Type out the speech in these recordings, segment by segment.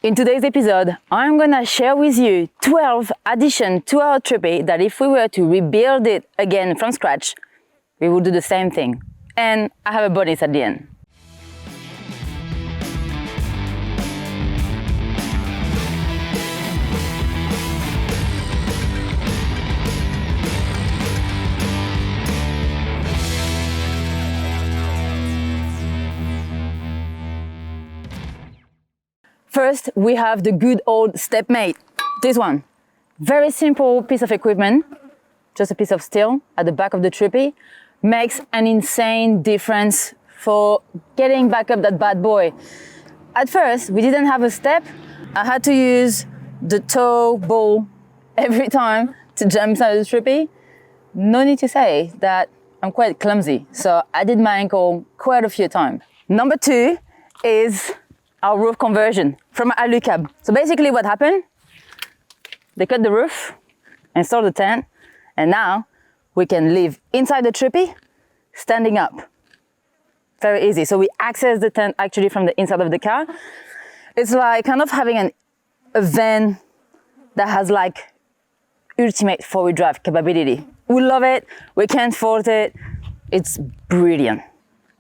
In today's episode, I'm gonna share with you 12 additions to our Troopy that if we were to rebuild it again from scratch, we would do the same thing. And I have a bonus at the end. First, we have the good old Stepmate. This one, very simple piece of equipment, just a piece of steel at the back of the Troopy, makes an insane difference for getting back up that bad boy. At first, we didn't have a step. I had to use the toe ball every time to jump inside the Troopy. No need to say that I'm quite clumsy, so I did my ankle quite a few times. Number two is our roof conversion from Alucab. So basically what happened, they cut the roof, installed the tent, and now we can live inside the Troopy, standing up. Very easy. So we access the tent actually from the inside of the car. It's like kind of having a van that has like ultimate four-wheel drive capability. We love it, we can't fault it, it's brilliant.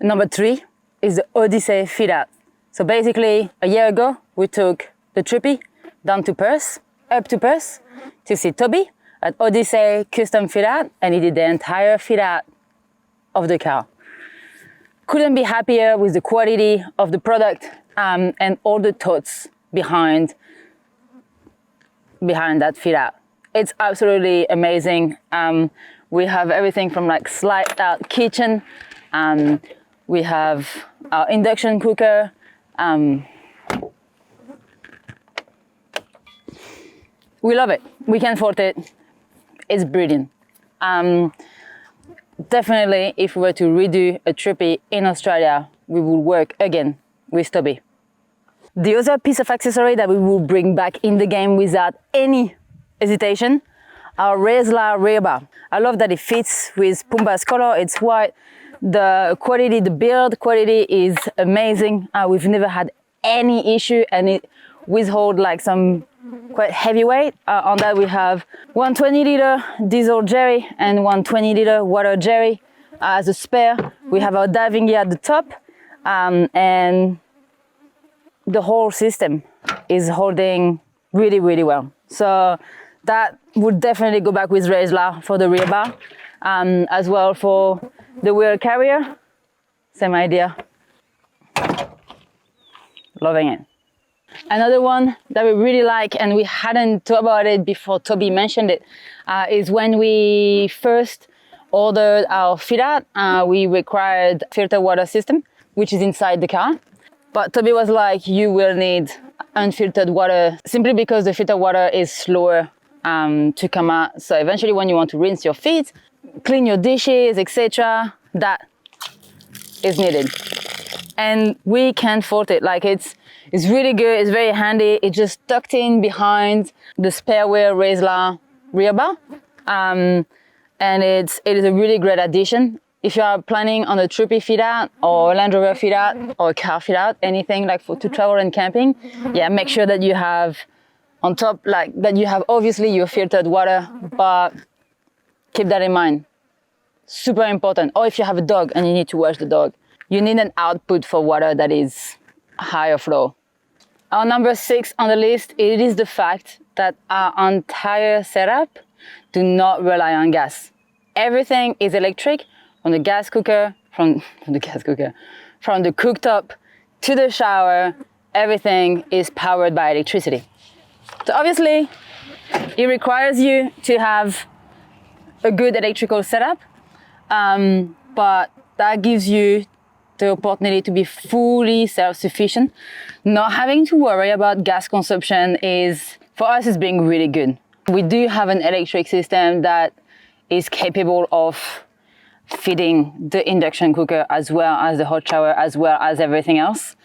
Number three is the Odyssey Fitout. So basically, a year ago, we took the Troopy down to Perth, up to Perth, to see Toby at Odyssey Custom Fitout, and he did the entire fit-out of the car. Couldn't be happier with the quality of the product and all the thoughts behind that fit-out. It's absolutely amazing. We have everything from like slide-out kitchen, we have our induction cooker, we love it. We can afford it. It's brilliant. Definitely, if we were to redo a Troopy in Australia, we would work again with Toby. The other piece of accessory that we will bring back in the game without any hesitation, our Raslarr rear bar. I love that it fits with Pumba's color. It's white. The quality, the build quality is amazing. We've never had any issue, and it withhold like some quite heavy weight. On that we have 120 liter diesel jerry and 120 liter water jerry as a spare. We have our diving gear at the top, and the whole system is holding really, really well. So that would definitely go back with Raslarr for the rear bar, as well for the wheel carrier, same idea. Loving it. Another one that we really like, and we hadn't thought about it before Toby mentioned it, is when we first ordered our fit-out, we required filter water system, which is inside the car. But Toby was like, you will need unfiltered water simply because the filtered water is slower to come out. So eventually when you want to rinse your feet, clean your dishes, etc., that is needed. And we can't fault it. Like it's really good, it's very handy. It's just tucked in behind the spare wheel Raslarr rear bar. And it is a really great addition. If you are planning on a Troopy fit-out or a Land Rover fit-out or a car fit-out, anything like to travel and camping, yeah, make sure that you have on top, like that you have obviously your filtered water, but keep that in mind. Super important. Or if you have a dog and you need to wash the dog, you need an output for water that is higher flow. Our number 6 on the list, it is the fact that our entire setup do not rely on gas. Everything is electric, from the gas cooker, from the cooktop to the shower, everything is powered by electricity. So obviously, it requires you to have a good electrical setup, but that gives you the opportunity to be fully self-sufficient. Not having to worry about gas consumption is, for us, is being really good. We do have an electric system that is capable of feeding the induction cooker as well as the hot shower, as well as everything else.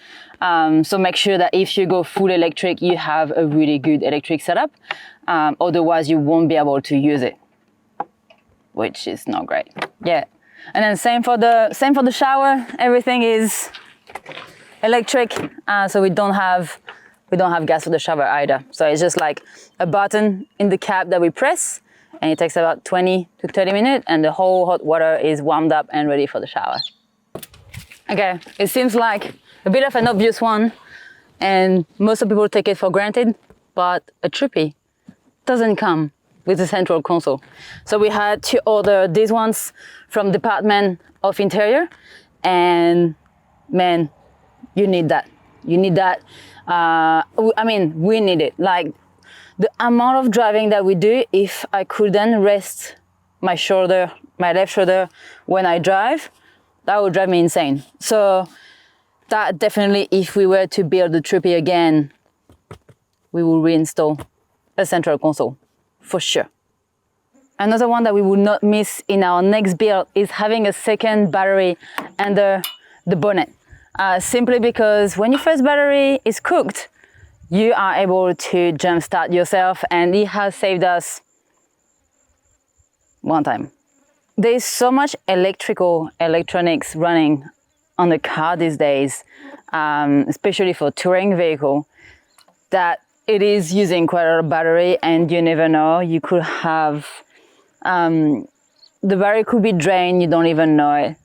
So make sure that if you go full electric, you have a really good electric setup. Otherwise, you won't be able to use it, which is not great. Yeah. And then same for the shower. Everything is electric, so we don't have we don't have gas for the shower either. So it's just like a button in the cab that we press, and it takes about 20 to 30 minutes, and the whole hot water is warmed up and ready for the shower. Okay, it seems like a bit of an obvious one, and most of people take it for granted, but a Troopy doesn't come with a central console. So we had to order these ones from Department of Interior, and man, you need that. You need that. I mean, we need it. Like, the amount of driving that we do, if I couldn't rest my shoulder, my left shoulder when I drive, that would drive me insane. So that definitely, if we were to build the Troopy again, we will reinstall a central console, for sure. Another one that we would not miss in our next build is having a second battery under the bonnet. Simply because when your first battery is cooked, you are able to jumpstart yourself, and it has saved us one time. There's so much electronics running on the car these days, especially for touring vehicle, that it is using quite a lot of battery, and you never know. You could have, the battery could be drained, you don't even know it.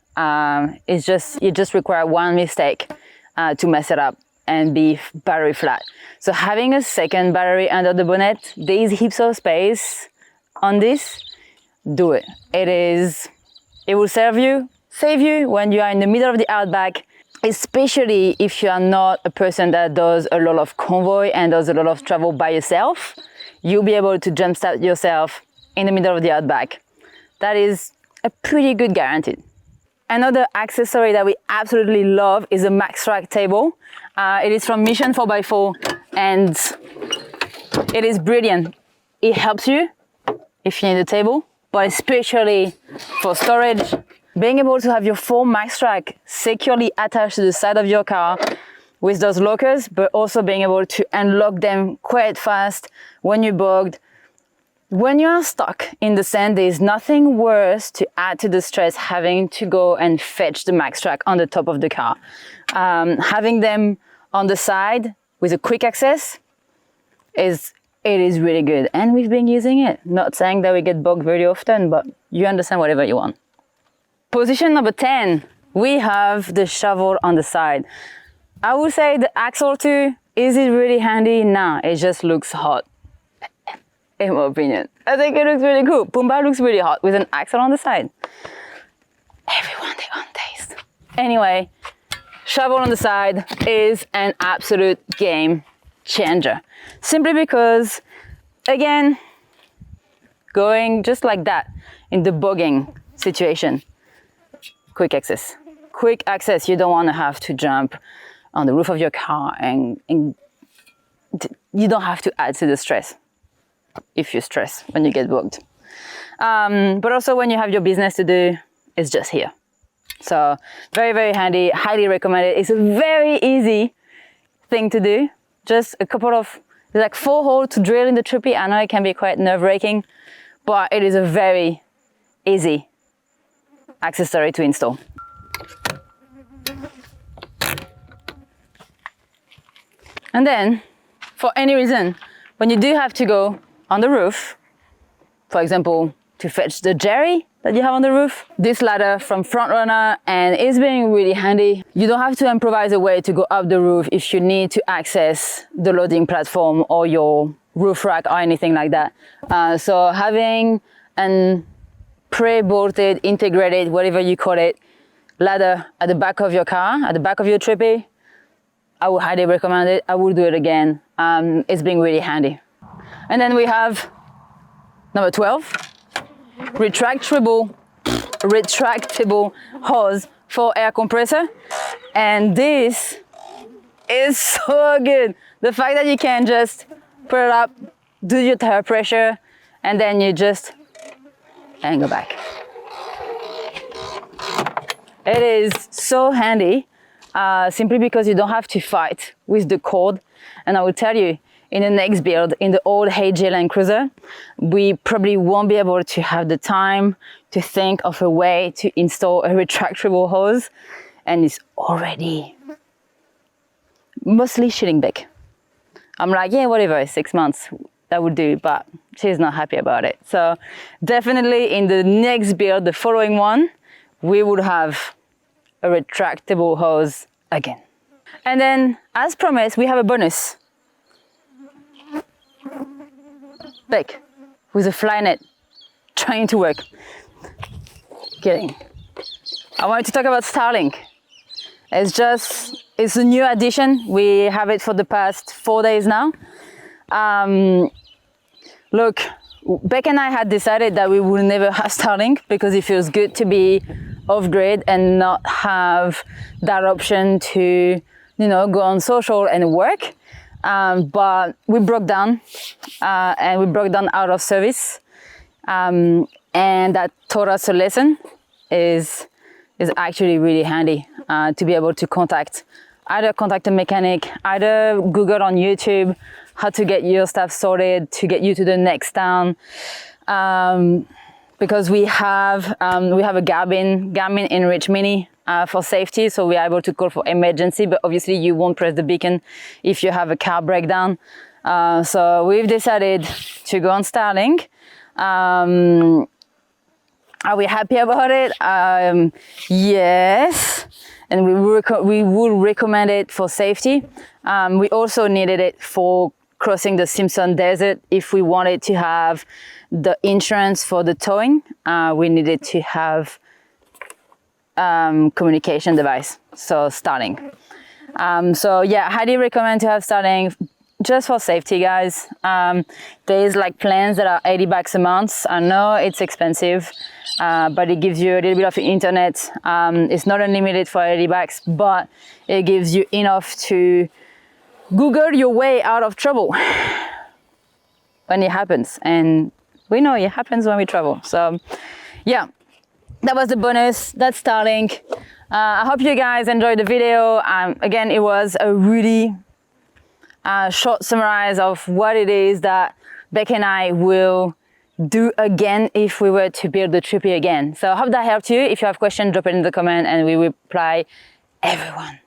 You just require one mistake to mess it up and be battery flat. So having a second battery under the bonnet, there is heaps of space on this. Do it. It will save you when you are in the middle of the outback, especially if you are not a person that does a lot of convoy and does a lot of travel by yourself. You'll be able to jumpstart yourself in the middle of the outback. That is a pretty good guarantee. Another accessory that we absolutely love is a Maxtrax table. It is from Mission 4x4, and it is brilliant. It helps you if you need a table, but especially for storage. Being able to have your 4 Maxtrax securely attached to the side of your car with those lockers, but also being able to unlock them quite fast when you're bogged. When you are stuck in the sand, there's nothing worse to add to the stress having to go and fetch the Maxtrax on the top of the car. Having them on the side with a quick access is really good, and we've been using it. Not saying that we get bogged very often, but you understand whatever you want. Position number 10, we have the shovel on the side. I would say the axle too, is it really handy? Nah, it just looks hot. In my opinion, I think it looks really cool. Pumba looks really hot with an axle on the side. Everyone their own taste. Anyway, shovel on the side is an absolute game changer. Simply because, again, going just like that in the bogging situation, quick access. Quick access, you don't want to have to jump on the roof of your car, and you don't have to add to the stress. If you stress when you get booked. But also when you have your business to do, it's just here. So very, very handy, highly recommended. It's a very easy thing to do. Just a couple of, like 4 holes to drill in the Troopy. I know it can be quite nerve-wracking, but it is a very easy accessory to install. And then, for any reason, when you do have to go on the roof, for example, to fetch the jerry that you have on the roof, this ladder from Frontrunner, and it's being really handy. You don't have to improvise a way to go up the roof if you need to access the loading platform or your roof rack or anything like that. So having an pre-bolted, integrated, whatever you call it, ladder at the back of your car, at the back of your Troopy, I would highly recommend it. I will do it again. It's been really handy. And then we have number 12, retractable hose for air compressor. And this is so good. The fact that you can just put it up, do your tire pressure, and then you just and go back. It is so handy, simply because you don't have to fight with the cord. And I will tell you, in the next build, in the old LandCruiser, we probably won't be able to have the time to think of a way to install a retractable hose, and it's already mostly shitting back. I'm like, yeah, whatever, 6 months, that would do, but she's not happy about it. So definitely in the next build, the following one, we would have a retractable hose again. And then, as promised, we have a bonus. Beck, with a fly net, trying to work. Kidding. I wanted to talk about Starlink. It's a new addition. We have it for the past 4 days now. Look, Beck and I had decided that we would never have Starlink because it feels good to be off-grid and not have that option to, you know, go on social and work. But we broke down and we broke down out of service. And that taught us a lesson is actually really handy to be able to contact a mechanic, either Google on YouTube how to get your stuff sorted to get you to the next town. Because we have a Garmin Enrich Mini for safety, so we are able to call for emergency, but obviously you won't press the beacon if you have a car breakdown. So we've decided to go on Starlink. Are we happy about it? Yes, and we would recommend it for safety. We also needed it for crossing the Simpson Desert. If we wanted to have the insurance for the towing, we needed to have communication device, so Starlink. So yeah, highly recommend to have Starlink just for safety, guys. There's like plans that are $80 a month. I know it's expensive, but it gives you a little bit of internet. It's not unlimited for $80, but it gives you enough to Google your way out of trouble when it happens. And we know it happens when we travel. So yeah, that was the bonus. That's Starlink. I hope you guys enjoyed the video. Again, it was a really short summary of what it is that Beck and I will do again if we were to build the Troopy again. So I hope that helped you. If you have questions, drop it in the comment and we will reply everyone.